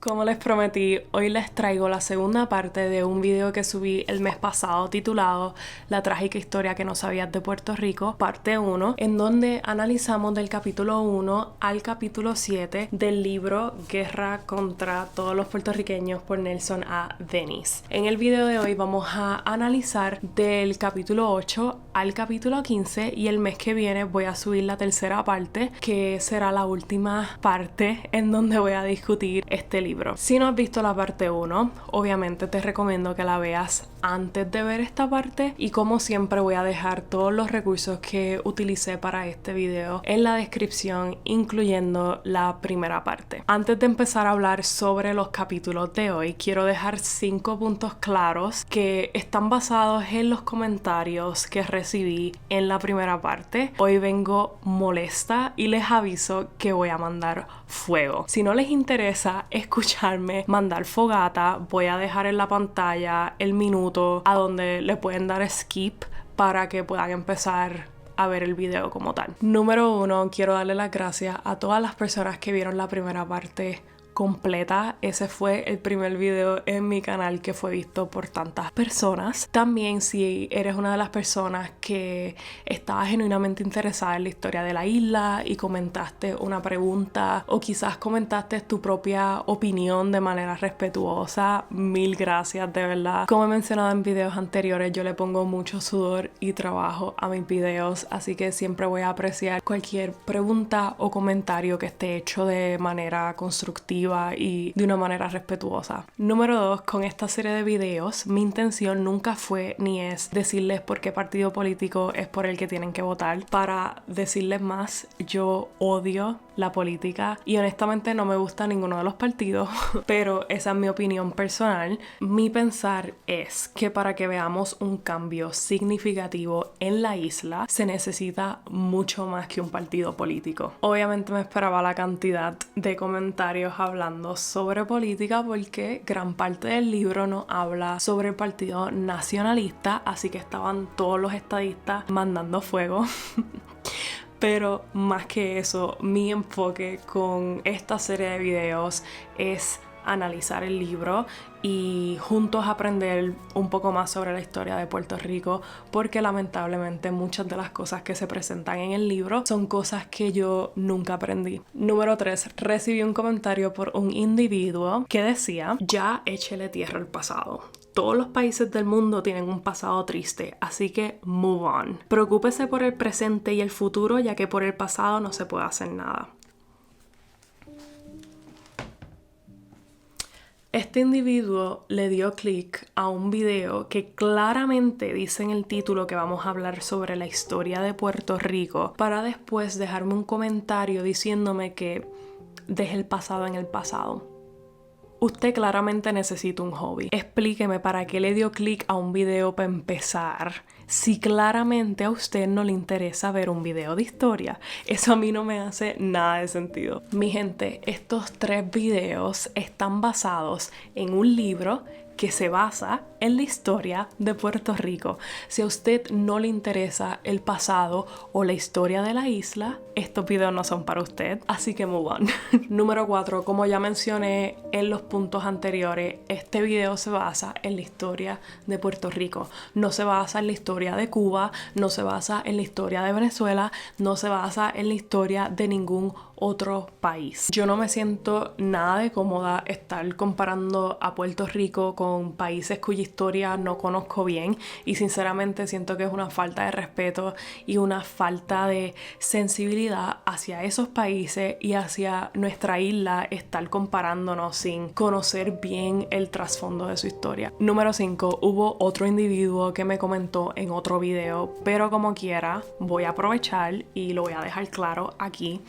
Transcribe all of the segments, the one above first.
Como les prometí, hoy les traigo la segunda parte de un video que subí el mes pasado titulado La trágica historia que no sabías de Puerto Rico, parte 1, en donde analizamos del capítulo 1 al capítulo 7 del libro Guerra contra todos los puertorriqueños por Nelson A. Denis. En el video de hoy vamos a analizar del capítulo 8 al capítulo 15 y el mes que viene voy a subir la tercera parte, que será la última parte en donde voy a discutir este libro. Si no has visto la parte 1, obviamente te recomiendo que la veas antes de ver esta parte, y como siempre voy a dejar todos los recursos que utilicé para este video en la descripción, incluyendo la primera parte. Antes de empezar a hablar sobre los capítulos de hoy, quiero dejar 5 puntos claros que están basados en los comentarios que recibí en la primera parte. Hoy vengo molesta y les aviso que voy a mandar fuego. Si no les interesa escucharme mandar fogata, voy a dejar en la pantalla el minuto a donde le pueden dar skip para que puedan empezar a ver el video como tal. Número 1, quiero darle las gracias a todas las personas que vieron la primera parte completa. Ese fue el primer video en mi canal que fue visto por tantas personas. También, si eres una de las personas que estaba genuinamente interesada en la historia de la isla y comentaste una pregunta o quizás comentaste tu propia opinión de manera respetuosa, mil gracias, de verdad. Como he mencionado en videos anteriores, yo le pongo mucho sudor y trabajo a mis videos, así que siempre voy a apreciar cualquier pregunta o comentario que esté hecho de manera constructiva y de una manera respetuosa. Número 2, con esta serie de videos mi intención nunca fue ni es decirles por qué partido político es por el que tienen que votar. Para decirles más, yo odio la política y honestamente no me gusta ninguno de los partidos, pero esa es mi opinión personal. Mi pensar es que para que veamos un cambio significativo en la isla se necesita mucho más que un partido político. Obviamente me esperaba la cantidad de comentarios hablando sobre política porque gran parte del libro no habla sobre el partido nacionalista, así que estaban todos los estadistas mandando fuego. Pero más que eso, mi enfoque con esta serie de videos es analizar el libro y juntos aprender un poco más sobre la historia de Puerto Rico, porque lamentablemente muchas de las cosas que se presentan en el libro son cosas que yo nunca aprendí. Número 3, recibí un comentario por un individuo que decía: ya échele tierra al pasado. Todos los países del mundo tienen un pasado triste, así que move on. Preocúpese por el presente y el futuro, ya que por el pasado no se puede hacer nada. Este individuo le dio clic a un video que claramente dice en el título que vamos a hablar sobre la historia de Puerto Rico, para después dejarme un comentario diciéndome que deje el pasado en el pasado. Usted claramente necesita un hobby. Explíqueme para qué le dio clic a un video para empezar, si claramente a usted no le interesa ver un video de historia. Eso a mí no me hace nada de sentido. Mi gente, estos 3 videos están basados en un libro que se basa en la historia de Puerto Rico. Si a usted no le interesa el pasado o la historia de la isla, estos videos no son para usted, así que move on. Número 4, como ya mencioné en los puntos anteriores, este video se basa en la historia de Puerto Rico. No se basa en la historia de Cuba, no se basa en la historia de Venezuela, no se basa en la historia de ningún otro país. Yo no me siento nada de cómoda estar comparando a Puerto Rico con países cuya historia no conozco bien, y sinceramente siento que es una falta de respeto y una falta de sensibilidad hacia esos países y hacia nuestra isla estar comparándonos sin conocer bien el trasfondo de su historia. Número 5, hubo otro individuo que me comentó en otro video, pero como quiera voy a aprovechar y lo voy a dejar claro aquí.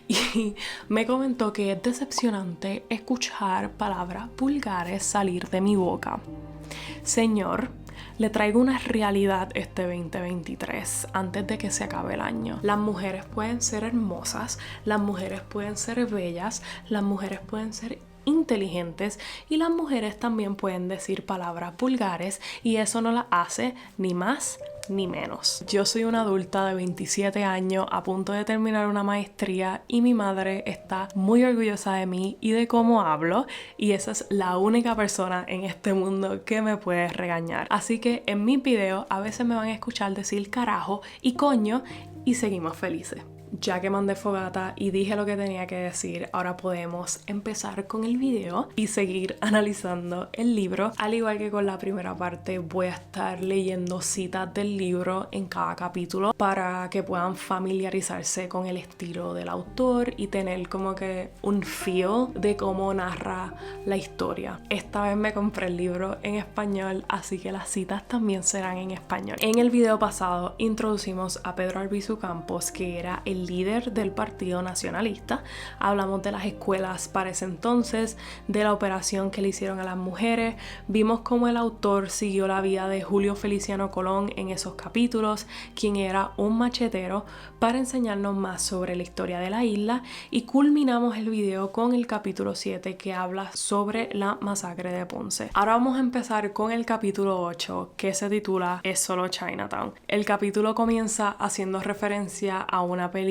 Y me comentó que es decepcionante escuchar palabras vulgares salir de mi boca. Señor, le traigo una realidad este 2023 antes de que se acabe el año. Las mujeres pueden ser hermosas, las mujeres pueden ser bellas, las mujeres pueden ser inteligentes y las mujeres también pueden decir palabras vulgares y eso no las hace ni más ni menos. Yo soy una adulta de 27 años a punto de terminar una maestría y mi madre está muy orgullosa de mí y de cómo hablo y esa es la única persona en este mundo que me puede regañar. Así que en mis videos a veces me van a escuchar decir carajo y coño y seguimos felices. Ya que mandé fogata y dije lo que tenía que decir, ahora podemos empezar con el video y seguir analizando el libro. Al igual que con la primera parte, voy a estar leyendo citas del libro en cada capítulo para que puedan familiarizarse con el estilo del autor y tener como que un feel de cómo narra la historia. Esta vez me compré el libro en español, así que las citas también serán en español. En el video pasado introducimos a Pedro Albizu Campos, que era el líder del Partido Nacionalista. Hablamos de las escuelas para ese entonces, de la operación que le hicieron a las mujeres, vimos cómo el autor siguió la vida de Julio Feliciano Colón en esos capítulos, quien era un machetero, para enseñarnos más sobre la historia de la isla, y culminamos el video con el capítulo 7 que habla sobre la masacre de Ponce. Ahora vamos a empezar con el capítulo 8 que se titula Es solo Chinatown. El capítulo comienza haciendo referencia a una película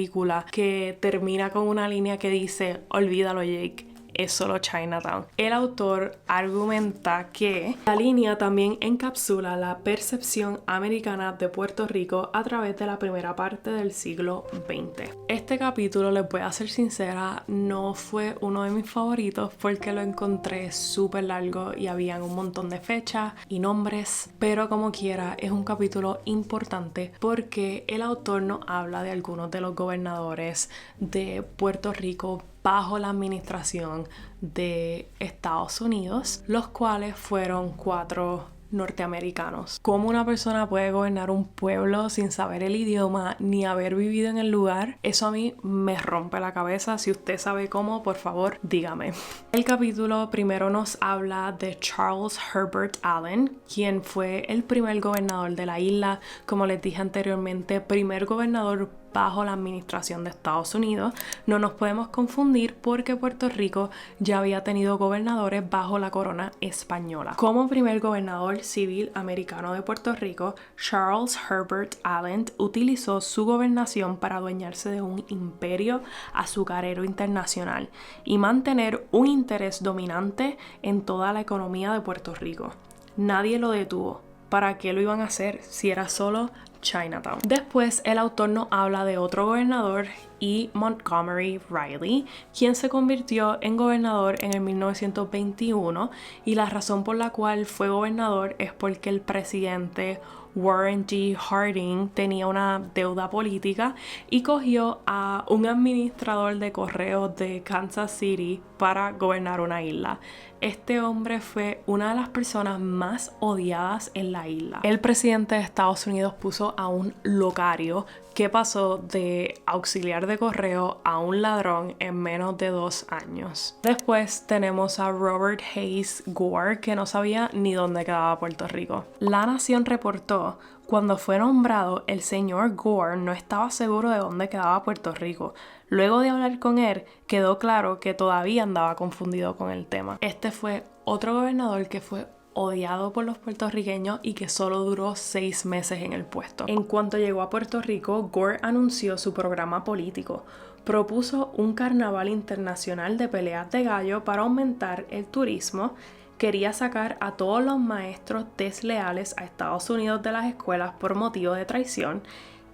que termina con una línea que dice olvídalo Jake, es solo Chinatown. El autor argumenta que la línea también encapsula la percepción americana de Puerto Rico a través de la primera parte del siglo XX. Este capítulo, les voy a ser sincera, no fue uno de mis favoritos porque lo encontré súper largo y habían un montón de fechas y nombres, pero como quiera es un capítulo importante porque el autor nos habla de algunos de los gobernadores de Puerto Rico bajo la administración de Estados Unidos, los cuales fueron 4 norteamericanos. ¿Cómo una persona puede gobernar un pueblo sin saber el idioma ni haber vivido en el lugar? Eso a mí me rompe la cabeza. Si usted sabe cómo, por favor, dígame. El capítulo primero nos habla de Charles Herbert Allen, quien fue el primer gobernador de la isla. Como les dije anteriormente, primer gobernador bajo la administración de Estados Unidos. No nos podemos confundir porque Puerto Rico ya había tenido gobernadores bajo la corona española. Como primer gobernador civil americano de Puerto Rico, Charles Herbert Allen utilizó su gobernación para adueñarse de un imperio azucarero internacional y mantener un interés dominante en toda la economía de Puerto Rico. Nadie lo detuvo. ¿Para qué lo iban a hacer si era solo Chinatown? Después el autor nos habla de otro gobernador, E. Montgomery Riley, quien se convirtió en gobernador en el 1921 y la razón por la cual fue gobernador es porque el presidente Warren G. Harding tenía una deuda política y cogió a un administrador de correos de Kansas City para gobernar una isla. Este hombre fue una de las personas más odiadas en la isla. El presidente de Estados Unidos puso a un locario que pasó de auxiliar de correo a un ladrón en menos de 2 años. Después tenemos a Robert Hayes Gore, que no sabía ni dónde quedaba Puerto Rico. La Nación reportó: cuando fue nombrado, el señor Gore no estaba seguro de dónde quedaba Puerto Rico. Luego de hablar con él, quedó claro que todavía andaba confundido con el tema. Este fue otro gobernador que fue odiado por los puertorriqueños y que solo duró 6 meses en el puesto. En cuanto llegó a Puerto Rico, Gore anunció su programa político. Propuso un carnaval internacional de peleas de gallo para aumentar el turismo. Quería sacar a todos los maestros desleales a Estados Unidos de las escuelas por motivo de traición.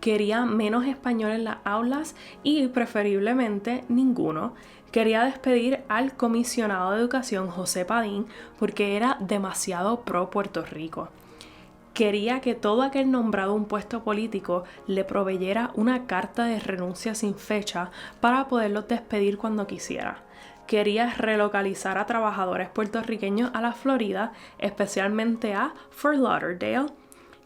Quería menos español en las aulas y preferiblemente ninguno. Quería despedir al comisionado de educación José Padín porque era demasiado pro Puerto Rico. Quería que todo aquel nombrado a un puesto político le proveyera una carta de renuncia sin fecha para poderlos despedir cuando quisiera. Quería relocalizar a trabajadores puertorriqueños a la Florida, especialmente a Fort Lauderdale.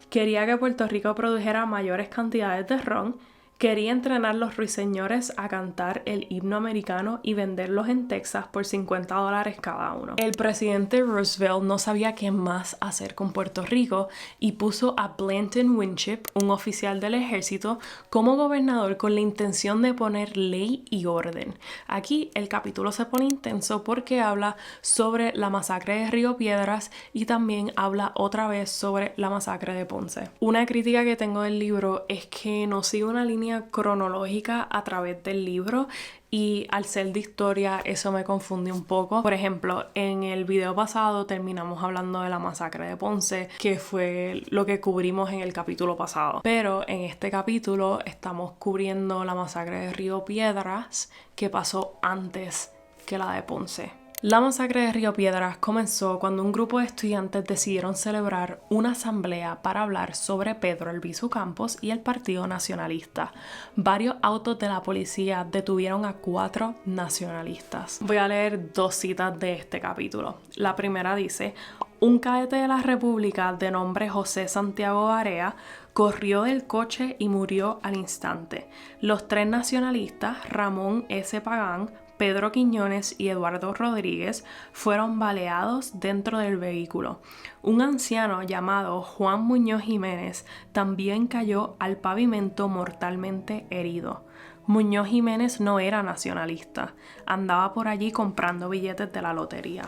Quería que Puerto Rico produjera mayores cantidades de ron. Quería entrenar los ruiseñores a cantar el himno americano y venderlos en Texas por $50 cada uno. El presidente Roosevelt no sabía qué más hacer con Puerto Rico y puso a Blanton Winship, un oficial del ejército, como gobernador con la intención de poner ley y orden. Aquí el capítulo se pone intenso porque habla sobre la masacre de Río Piedras y también habla otra vez sobre la masacre de Ponce. Una crítica que tengo del libro es que no sigue una línea cronológica a través del libro y al ser de historia eso me confunde un poco. Por ejemplo, en el video pasado terminamos hablando de la masacre de Ponce, que fue lo que cubrimos en el capítulo pasado, pero en este capítulo estamos cubriendo la masacre de Río Piedras, que pasó antes que la de Ponce. La masacre de Río Piedras comenzó cuando un grupo de estudiantes decidieron celebrar una asamblea para hablar sobre Pedro Albizu Campos y el Partido Nacionalista. Varios autos de la policía detuvieron a 4 nacionalistas. Voy a leer 2 citas de este capítulo. La primera dice: un cadete de la República de nombre José Santiago Barea corrió del coche y murió al instante. Los 3 nacionalistas, Ramón S. Pagán, Pedro Quiñones y Eduardo Rodríguez, fueron baleados dentro del vehículo. Un anciano llamado Juan Muñoz Jiménez también cayó al pavimento mortalmente herido. Muñoz Jiménez no era nacionalista, andaba por allí comprando billetes de la lotería.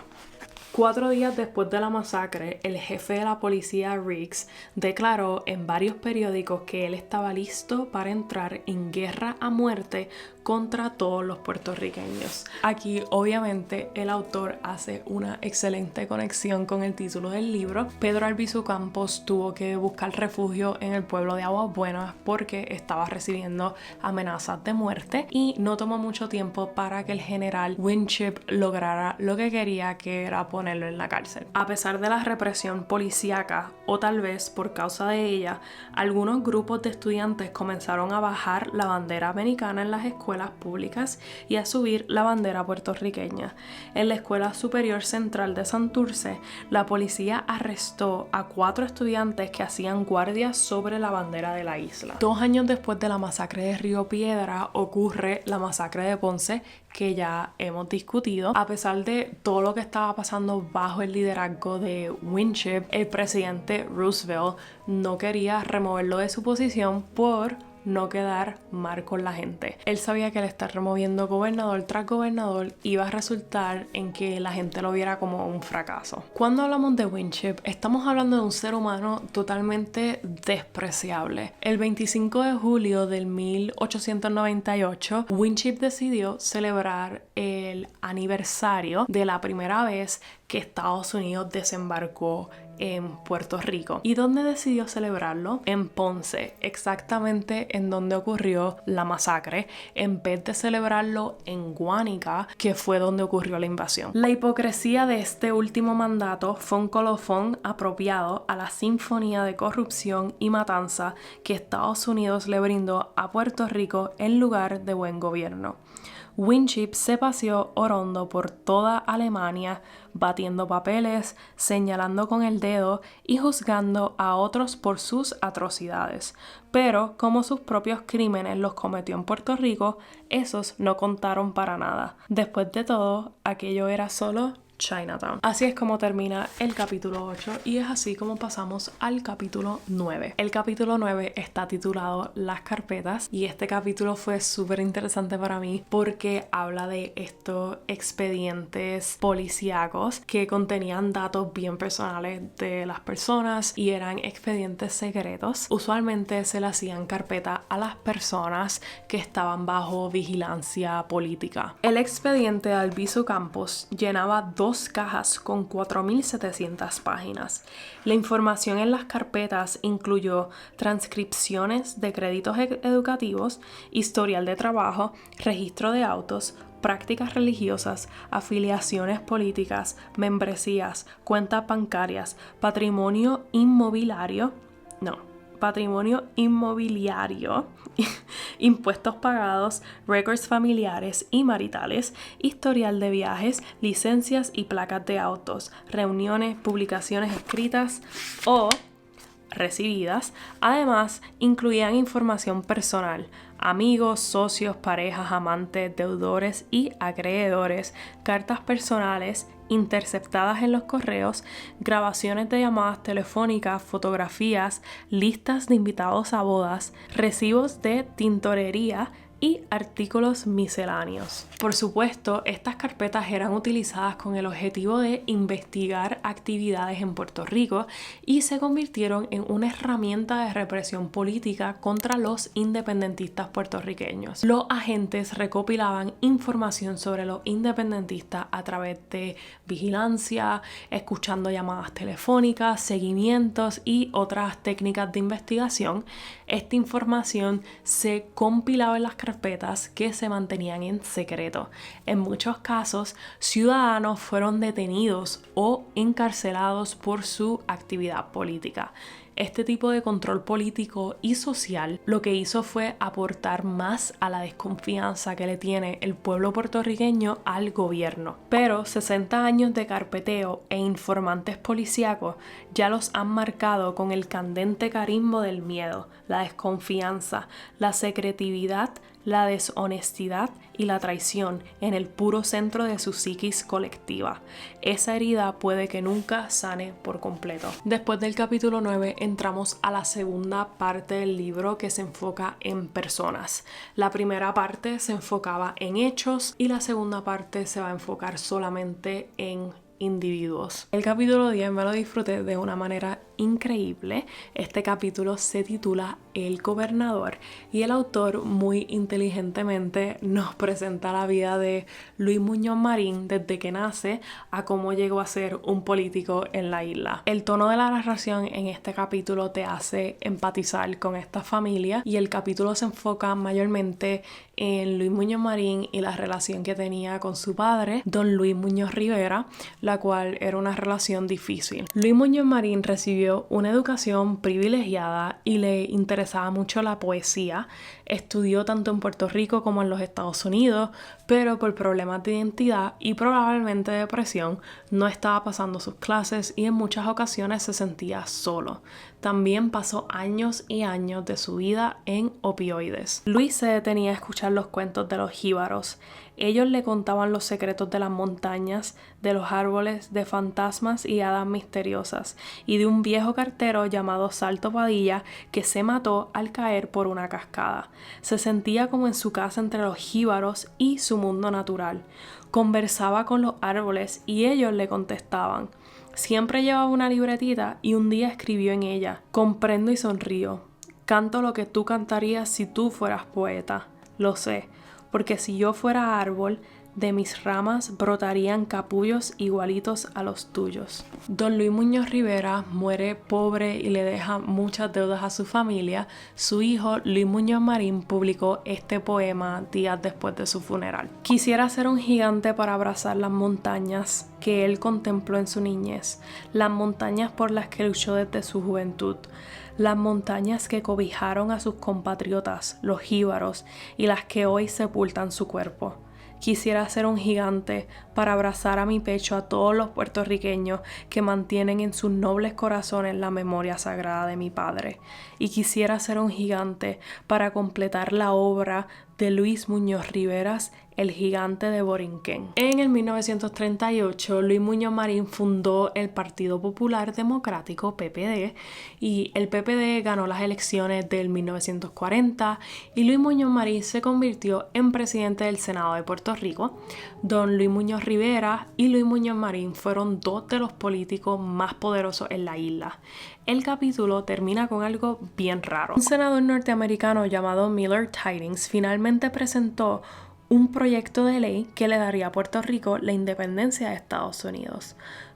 4 días después de la masacre, el jefe de la policía, Riggs, declaró en varios periódicos que él estaba listo para entrar en guerra a muerte contra todos los puertorriqueños. Aquí, obviamente, el autor hace una excelente conexión con el título del libro. Pedro Albizu Campos tuvo que buscar refugio en el pueblo de Aguas Buenas porque estaba recibiendo amenazas de muerte y no tomó mucho tiempo para que el general Winship lograra lo que quería, que era ponerlo en la cárcel. A pesar de la represión policíaca, o tal vez por causa de ella, algunos grupos de estudiantes comenzaron a bajar la bandera americana en las escuelas públicas y a subir la bandera puertorriqueña. En la Escuela Superior Central de Santurce, la policía arrestó a 4 estudiantes que hacían guardia sobre la bandera de la isla. 2 años después de la masacre de Río Piedra ocurre la masacre de Ponce, que ya hemos discutido. A pesar de todo lo que estaba pasando bajo el liderazgo de Winship, el presidente Roosevelt no quería removerlo de su posición por no quedar mal con la gente. Él sabía que al estar removiendo gobernador tras gobernador iba a resultar en que la gente lo viera como un fracaso. Cuando hablamos de Winship, estamos hablando de un ser humano totalmente despreciable. El 25 de julio del 1898, Winship decidió celebrar el aniversario de la primera vez que Estados Unidos desembarcó en Puerto Rico. ¿Y dónde decidió celebrarlo? En Ponce, exactamente en donde ocurrió la masacre, en vez de celebrarlo en Guánica, que fue donde ocurrió la invasión. La hipocresía de este último mandato fue un colofón apropiado a la sinfonía de corrupción y matanza que Estados Unidos le brindó a Puerto Rico en lugar de buen gobierno. Winship se paseó orondo por toda Alemania, batiendo papeles, señalando con el dedo y juzgando a otros por sus atrocidades. Pero como sus propios crímenes los cometió en Puerto Rico, esos no contaron para nada. Después de todo, aquello era solo Chinatown. Así es como termina el capítulo 8 y es así como pasamos al capítulo 9. El capítulo 9 está titulado Las carpetas y este capítulo fue súper interesante para mí porque habla de estos expedientes policíacos que contenían datos bien personales de las personas y eran expedientes secretos. Usualmente se le hacían carpetas a las personas que estaban bajo vigilancia política. El expediente de Albizu Campos llenaba 2 cajas con 4.700 páginas. La información en las carpetas incluyó transcripciones de créditos educativos, historial de trabajo, registro de autos, prácticas religiosas, afiliaciones políticas, membresías, cuentas bancarias, patrimonio inmobiliario, impuestos pagados, récords familiares y maritales, historial de viajes, licencias y placas de autos, reuniones, publicaciones escritas o recibidas. Además, incluían información personal, amigos, socios, parejas, amantes, deudores y acreedores, cartas personales interceptadas en los correos, grabaciones de llamadas telefónicas, fotografías, listas de invitados a bodas, recibos de tintorería y artículos misceláneos. Por supuesto, estas carpetas eran utilizadas con el objetivo de investigar actividades en Puerto Rico y se convirtieron en una herramienta de represión política contra los independentistas puertorriqueños. Los agentes recopilaban información sobre los independentistas a través de vigilancia, escuchando llamadas telefónicas, seguimientos y otras técnicas de investigación. Esta información se compilaba en las carpetas que se mantenían en secreto. En muchos casos, ciudadanos fueron detenidos o encarcelados por su actividad política. Este tipo de control político y social lo que hizo fue aportar más a la desconfianza que le tiene el pueblo puertorriqueño al gobierno. Pero 60 años de carpeteo e informantes policíacos ya los han marcado con el candente carimbo del miedo, la desconfianza, la secretividad, la deshonestidad y la traición en el puro centro de su psiquis colectiva. Esa herida puede que nunca sane por completo. Después del capítulo 9 entramos a la segunda parte del libro, que se enfoca en personas. La primera parte se enfocaba en hechos y la segunda parte se va a enfocar solamente en individuos. El capítulo 10 me lo disfruté de una manera increíble. Este capítulo se titula El Gobernador y el autor muy inteligentemente nos presenta la vida de Luis Muñoz Marín desde que nace a cómo llegó a ser un político en la isla. El tono de la narración en este capítulo te hace empatizar con esta familia y el capítulo se enfoca mayormente en Luis Muñoz Marín y la relación que tenía con su padre, don Luis Muñoz Rivera, la cual era una relación difícil. Luis Muñoz Marín recibió una educación privilegiada y le interesaba mucho la poesía. Estudió tanto en Puerto Rico como en los Estados Unidos, pero por problemas de identidad y probablemente depresión no estaba pasando sus clases y en muchas ocasiones se sentía solo. También pasó años y años de su vida en opioides. Luis se detenía a escuchar los cuentos de los jíbaros. Ellos le contaban los secretos de las montañas, de los árboles, de fantasmas y hadas misteriosas, y de un viejo cartero llamado Salto Padilla que se mató al caer por una cascada. Se sentía como en su casa entre los jíbaros y su mundo natural. Conversaba con los árboles y ellos le contestaban. Siempre llevaba una libretita y un día escribió en ella: comprendo y sonrío. Canto lo que tú cantarías si tú fueras poeta. Lo sé, porque si yo fuera árbol, de mis ramas brotarían capullos igualitos a los tuyos. Don Luis Muñoz Rivera muere pobre y le deja muchas deudas a su familia. Su hijo, Luis Muñoz Marín, publicó este poema días después de su funeral. Quisiera ser un gigante para abrazar las montañas que él contempló en su niñez, las montañas por las que luchó desde su juventud, las montañas que cobijaron a sus compatriotas, los jíbaros, y las que hoy sepultan su cuerpo. Quisiera ser un gigante para abrazar a mi pecho a todos los puertorriqueños que mantienen en sus nobles corazones la memoria sagrada de mi padre. Y quisiera ser un gigante para completar la obra de Luis Muñoz Riveras, el gigante de Borinquen. En el 1938, Luis Muñoz Marín fundó el Partido Popular Democrático, PPD, y el PPD ganó las elecciones del 1940 y Luis Muñoz Marín se convirtió en presidente del Senado de Puerto Rico. Don Luis Muñoz Rivera y Luis Muñoz Marín fueron dos de los políticos más poderosos en la isla. El capítulo termina con algo bien raro. Un senador norteamericano llamado Miller Tidings finalmente presentó un proyecto de ley que le daría a Puerto Rico la independencia de Estados Unidos.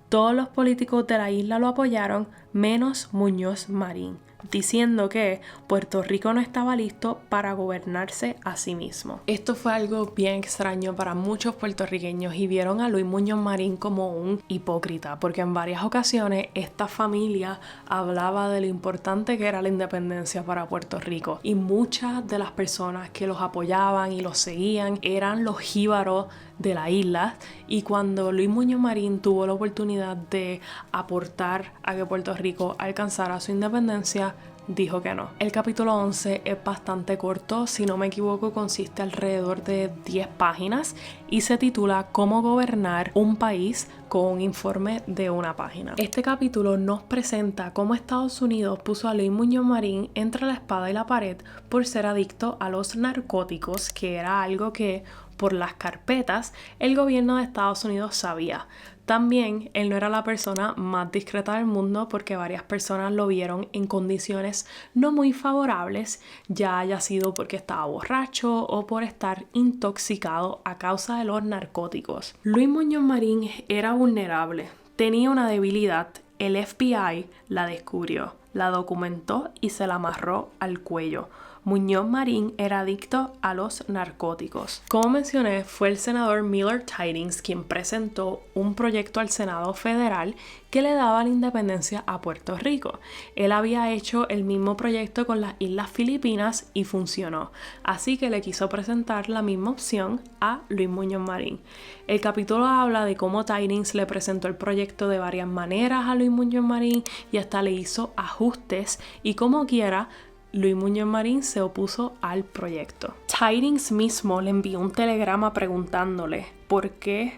Todos los políticos de la isla lo apoyaron, menos Muñoz Marín. diciendo que Puerto Rico no estaba listo para gobernarse a sí mismo. Esto fue algo bien extraño para muchos puertorriqueños y vieron a Luis Muñoz Marín como un hipócrita, porque en varias ocasiones esta familia hablaba de lo importante que era la independencia para Puerto Rico, y muchas de las personas que los apoyaban y los seguían eran los jíbaros de la isla, y cuando Luis Muñoz Marín tuvo la oportunidad de aportar a que Puerto Rico alcanzara su independencia, dijo que no. El capítulo 11 es bastante corto, si no me equivoco consiste alrededor de 10 páginas y se titula Cómo gobernar un país con un informe de una página. Este capítulo nos presenta cómo Estados Unidos puso a Luis Muñoz Marín entre la espada y la pared por ser adicto a los narcóticos, que era algo que por las carpetas el gobierno de Estados Unidos sabía. También él no era la persona más discreta del mundo, porque varias personas lo vieron en condiciones no muy favorables, ya haya sido porque estaba borracho o por estar intoxicado a causa de los narcóticos. Luis Muñoz Marín era vulnerable, tenía una debilidad, el FBI la descubrió, la documentó y se la amarró al cuello. Muñoz Marín era adicto a los narcóticos. Como mencioné, fue el senador Millard Tydings quien presentó un proyecto al Senado Federal que le daba la independencia a Puerto Rico. Él había hecho el mismo proyecto con las Islas Filipinas y funcionó, así que le quiso presentar la misma opción a Luis Muñoz Marín. El capítulo habla de cómo Tydings le presentó el proyecto de varias maneras a Luis Muñoz Marín y hasta le hizo ajustes, y como quiera, Luis Muñoz Marín se opuso al proyecto. Tydings mismo le envió un telegrama preguntándole por qué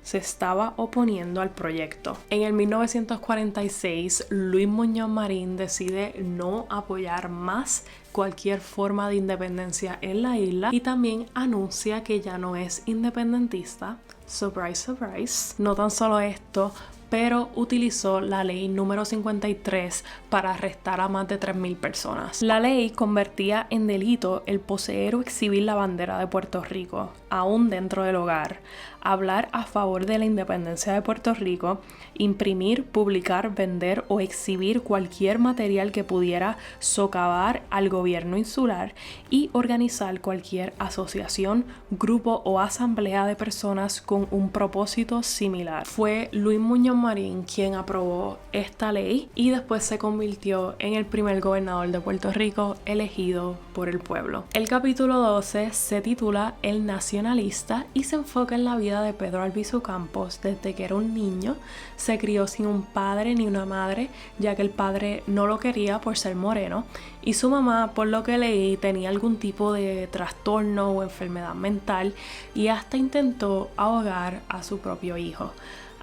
se estaba oponiendo al proyecto. En el 1946, Luis Muñoz Marín decide no apoyar más cualquier forma de independencia en la isla y también anuncia que ya no es independentista. Surprise, surprise. No tan solo esto, pero utilizó la ley número 53 para arrestar a más de 3,000 personas. La ley convertía en delito el poseer o exhibir la bandera de Puerto Rico, aún dentro del hogar, hablar a favor de la independencia de Puerto Rico, imprimir, publicar, vender o exhibir cualquier material que pudiera socavar al gobierno insular y organizar cualquier asociación, grupo o asamblea de personas con un propósito similar. Fue Luis Muñoz Marín quien aprobó esta ley y después se convirtió en el primer gobernador de Puerto Rico elegido por el pueblo. El capítulo 12 se titula El Nacionalista y se enfoca en la vida de Pedro Albizu Campos. Desde que era un niño se crió sin un padre ni una madre, ya que el padre no lo quería por ser moreno y su mamá, por lo que leí, tenía algún tipo de trastorno o enfermedad mental y hasta intentó ahogar a su propio hijo.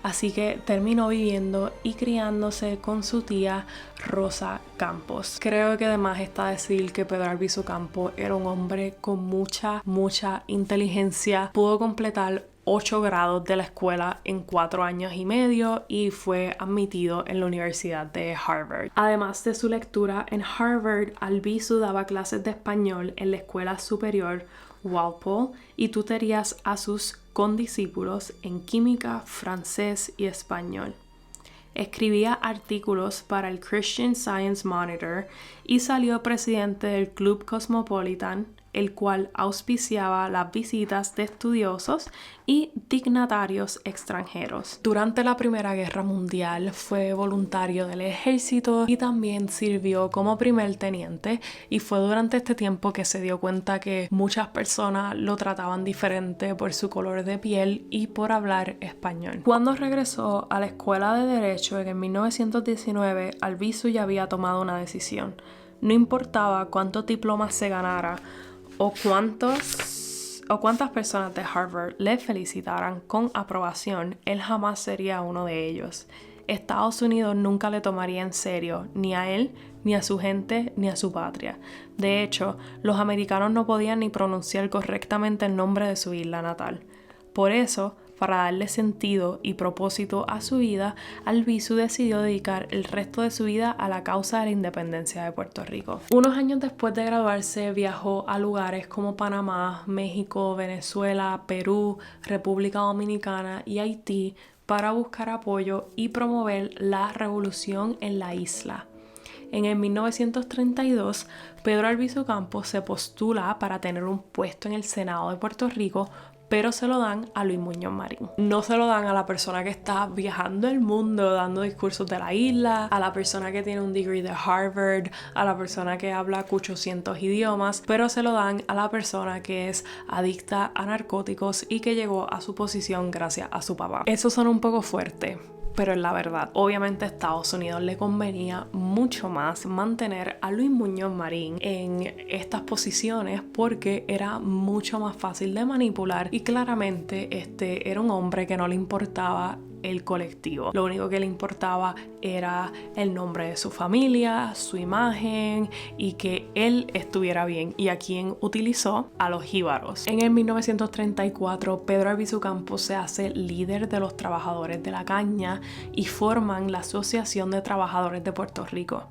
Así que terminó viviendo y criándose con su tía Rosa Campos. Creo que además está decir que Pedro Albizu Campos era un hombre con mucha inteligencia. Pudo completar 8 grados de la escuela en 4 años y medio y fue admitido en la Universidad de Harvard. Además de su lectura en Harvard, Albizu daba clases de español en la Escuela Superior Walpole y tutorías a sus condiscípulos en química, francés y español. Escribía artículos para el Christian Science Monitor y salió presidente del Club Cosmopolitan, el cual auspiciaba las visitas de estudiosos y dignatarios extranjeros. Durante la Primera Guerra Mundial fue voluntario del ejército y también sirvió como primer teniente, y fue durante este tiempo que se dio cuenta que muchas personas lo trataban diferente por su color de piel y por hablar español. Cuando regresó a la Escuela de Derecho en el 1919, Albizu ya había tomado una decisión. No importaba cuántos diplomas se ganara o cuántas personas de Harvard le felicitaran con aprobación, él jamás sería uno de ellos. Estados Unidos nunca le tomaría en serio, ni a él, ni a su gente, ni a su patria. De hecho, los americanos no podían ni pronunciar correctamente el nombre de su isla natal. Por eso, para darle sentido y propósito a su vida, Albizu decidió dedicar el resto de su vida a la causa de la independencia de Puerto Rico. Unos años después de graduarse, viajó a lugares como Panamá, México, Venezuela, Perú, República Dominicana y Haití para buscar apoyo y promover la revolución en la isla. En el 1932, Pedro Albizu Campos se postula para tener un puesto en el Senado de Puerto Rico, pero se lo dan a Luis Muñoz Marín. No se lo dan a la persona que está viajando el mundo dando discursos de la isla, a la persona que tiene un degree de Harvard, a la persona que habla 800 idiomas, pero se lo dan a la persona que es adicta a narcóticos y que llegó a su posición gracias a su papá. Eso suena un poco fuerte, pero es la verdad. Obviamente a Estados Unidos le convenía mucho más mantener a Luis Muñoz Marín en estas posiciones porque era mucho más fácil de manipular y claramente este era un hombre que no le importaba el colectivo. Lo único que le importaba era el nombre de su familia, su imagen y que él estuviera bien. ¿Y a quién utilizó? A los jíbaros. En el 1934, Pedro Albizu Campos se hace líder de los trabajadores de la caña y forman la Asociación de Trabajadores de Puerto Rico.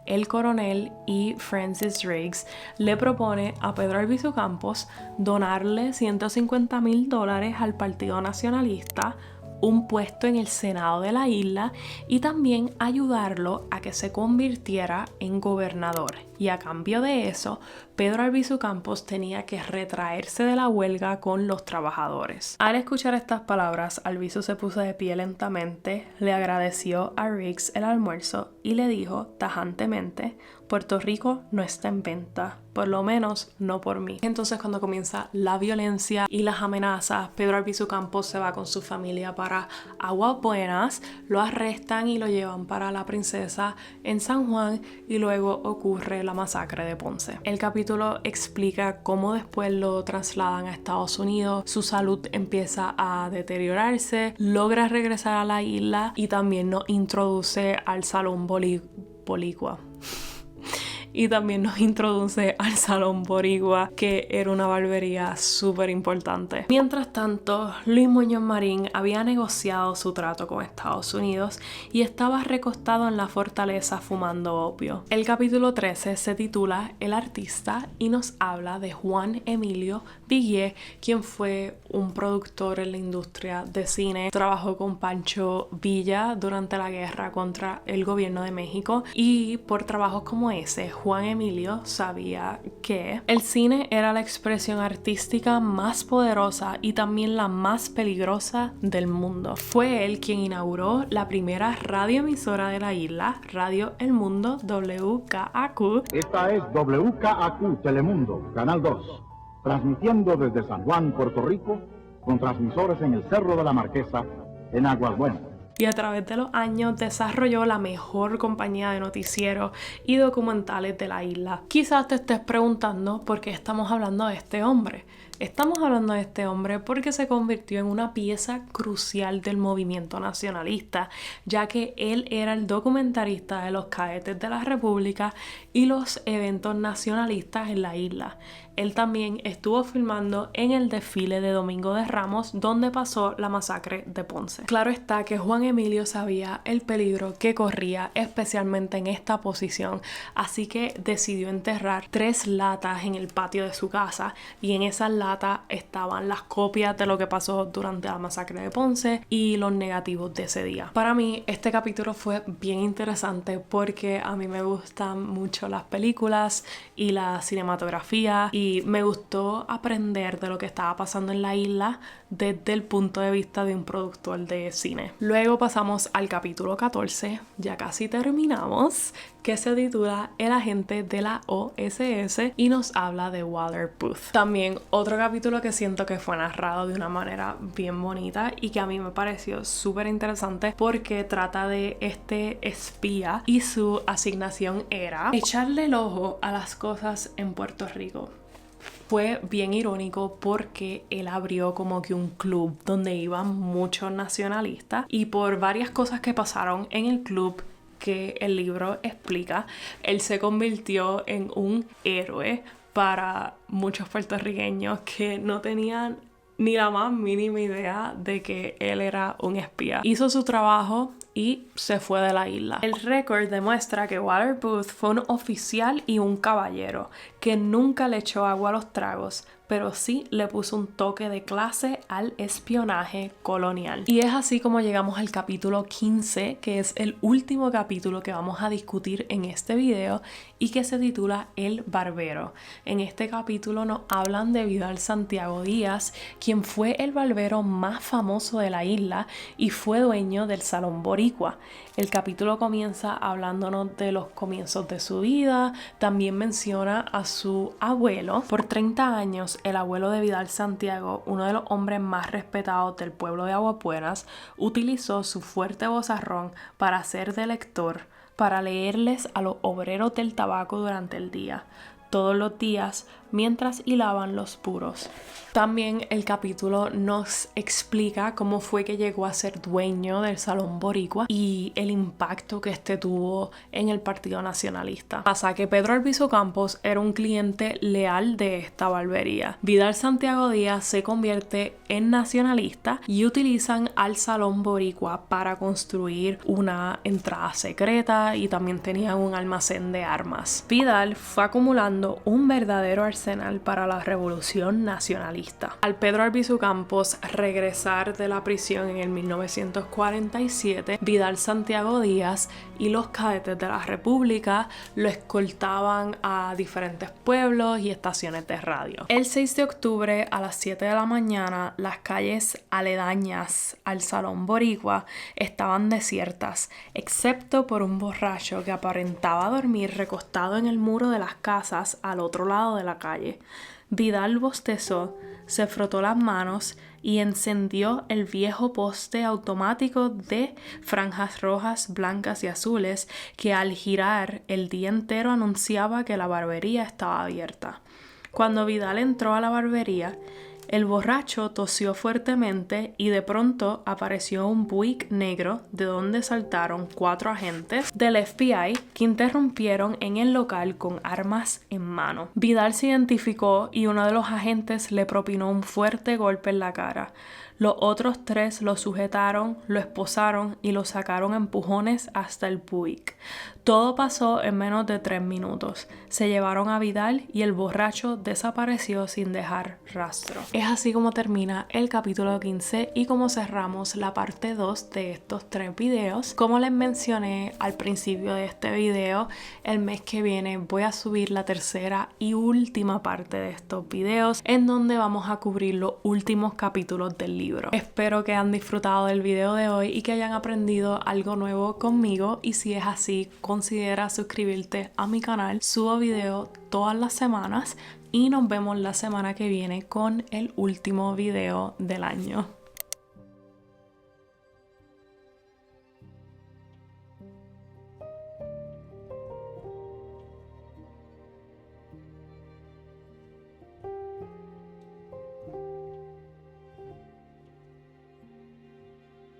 El coronel y Francis Riggs le propone a Pedro Albizu Campos donarle $150,000 al Partido Nacionalista, un puesto en el Senado de la isla y también ayudarlo a que se convirtiera en gobernador. Y a cambio de eso, Pedro Albizu Campos tenía que retraerse de la huelga con los trabajadores. Al escuchar estas palabras, Albizu se puso de pie lentamente, le agradeció a Riggs el almuerzo y le dijo tajantemente: Puerto Rico no está en venta, por lo menos no por mí. Entonces, cuando comienza la violencia y las amenazas, Pedro Albizu Campos se va con su familia para Aguas Buenas, lo arrestan y lo llevan para La Princesa en San Juan y luego ocurre la masacre de Ponce. El capítulo explica cómo después lo trasladan a Estados Unidos, su salud empieza a deteriorarse, logra regresar a la isla y también nos introduce al Salón Boricua. Y también nos introduce al Salón Boricua, que era una barbería súper importante. Mientras tanto, Luis Muñoz Marín había negociado su trato con Estados Unidos y estaba recostado en la fortaleza fumando opio. El capítulo 13 se titula El artista y nos habla de Juan Emilio Viguier, quien fue un productor en la industria de cine. Trabajó con Pancho Villa durante la guerra contra el gobierno de México y por trabajos como ese, Juan Emilio sabía que el cine era la expresión artística más poderosa y también la más peligrosa del mundo. Fue él quien inauguró la primera radioemisora de la isla, Radio El Mundo, WKAQ. Esta es WKAQ Telemundo, Canal 2, transmitiendo desde San Juan, Puerto Rico, con transmisores en el Cerro de la Marquesa, en Aguas Buenas. Y a través de los años desarrolló la mejor compañía de noticieros y documentales de la isla. Quizás te estés preguntando por qué estamos hablando de este hombre. Estamos hablando de este hombre porque se convirtió en una pieza crucial del movimiento nacionalista, ya que él era el documentarista de los cadetes de la República y los eventos nacionalistas en la isla. Él también estuvo filmando en el desfile de Domingo de Ramos, donde pasó la masacre de Ponce. Claro está que Juan Emilio sabía el peligro que corría, especialmente en esta posición, así que decidió enterrar 3 latas en el patio de su casa y en esas latas estaban las copias de lo que pasó durante la masacre de Ponce y los negativos de ese día. Para mí este capítulo fue bien interesante porque a mí me gustan mucho las películas y la cinematografía y me gustó aprender de lo que estaba pasando en la isla desde el punto de vista de un productor de cine. Luego pasamos al capítulo 14, ya casi terminamos, que se titula El agente de la OSS y nos habla de Walter Booth. También otro capítulo que siento que fue narrado de una manera bien bonita y que a mí me pareció súper interesante porque trata de este espía y su asignación era echarle el ojo a las cosas en Puerto Rico. Fue bien irónico porque él abrió como que un club donde iban muchos nacionalistas y por varias cosas que pasaron en el club que el libro explica, él se convirtió en un héroe para muchos puertorriqueños que no tenían ni la más mínima idea de que él era un espía. Hizo su trabajo y se fue de la isla. El récord demuestra que Walter Booth fue un oficial y un caballero que nunca le echó agua a los tragos, pero sí le puso un toque de clase al espionaje colonial. Y es así como llegamos al capítulo 15, que es el último capítulo que vamos a discutir en este video y que se titula El Barbero. En este capítulo nos hablan de Vidal Santiago Díaz, quien fue el barbero más famoso de la isla y fue dueño del Salón Boricua. El capítulo comienza hablándonos de los comienzos de su vida, también menciona a su abuelo. Por 30 años, el abuelo de Vidal Santiago, uno de los hombres más respetados del pueblo de Aguas Buenas, utilizó su fuerte vozarrón para ser de lector, para leerles a los obreros del tabaco durante el día, todos los días, mientras hilaban los puros. También el capítulo nos explica cómo fue que llegó a ser dueño del Salón Boricua y el impacto que este tuvo en el Partido Nacionalista. Pasa que Pedro Albizu Campos era un cliente leal de esta barbería. Vidal Santiago Díaz se convierte en nacionalista y utilizan al Salón Boricua para construir una entrada secreta y también tenían un almacén de armas. Vidal fue acumulando un verdadero arsenal para la revolución nacionalista. Al Pedro Albizu Campos regresar de la prisión en el 1947, Vidal Santiago Díaz y los cadetes de la República lo escoltaban a diferentes pueblos y estaciones de radio. El 6 de octubre a las 7 de la mañana, las calles aledañas al Salón Boricua estaban desiertas, excepto por un borracho que aparentaba dormir recostado en el muro de las casas al otro lado de la calle. Vidal bostezó, se frotó las manos y encendió el viejo poste automático de franjas rojas, blancas y azules que al girar el día entero anunciaba que la barbería estaba abierta. Cuando Vidal entró a la barbería, el borracho tosió fuertemente y de pronto apareció un Buick negro de donde saltaron 4 agentes del FBI que interrumpieron en el local con armas en mano. Vidal se identificó y uno de los agentes le propinó un fuerte golpe en la cara. Los otros 3 lo sujetaron, lo esposaron y lo sacaron a empujones hasta el Buick. Todo pasó en menos de 3 minutos. Se llevaron a Vidal y el borracho desapareció sin dejar rastro. Es así como termina el capítulo 15 y como cerramos la parte 2 de estos 3 videos. Como les mencioné al principio de este video, el mes que viene voy a subir la tercera y última parte de estos videos en donde vamos a cubrir los últimos capítulos del libro. Espero que hayan disfrutado del video de hoy y que hayan aprendido algo nuevo conmigo, y si es así, considera suscribirte a mi canal. Subo video todas las semanas y nos vemos la semana que viene con el último video del año.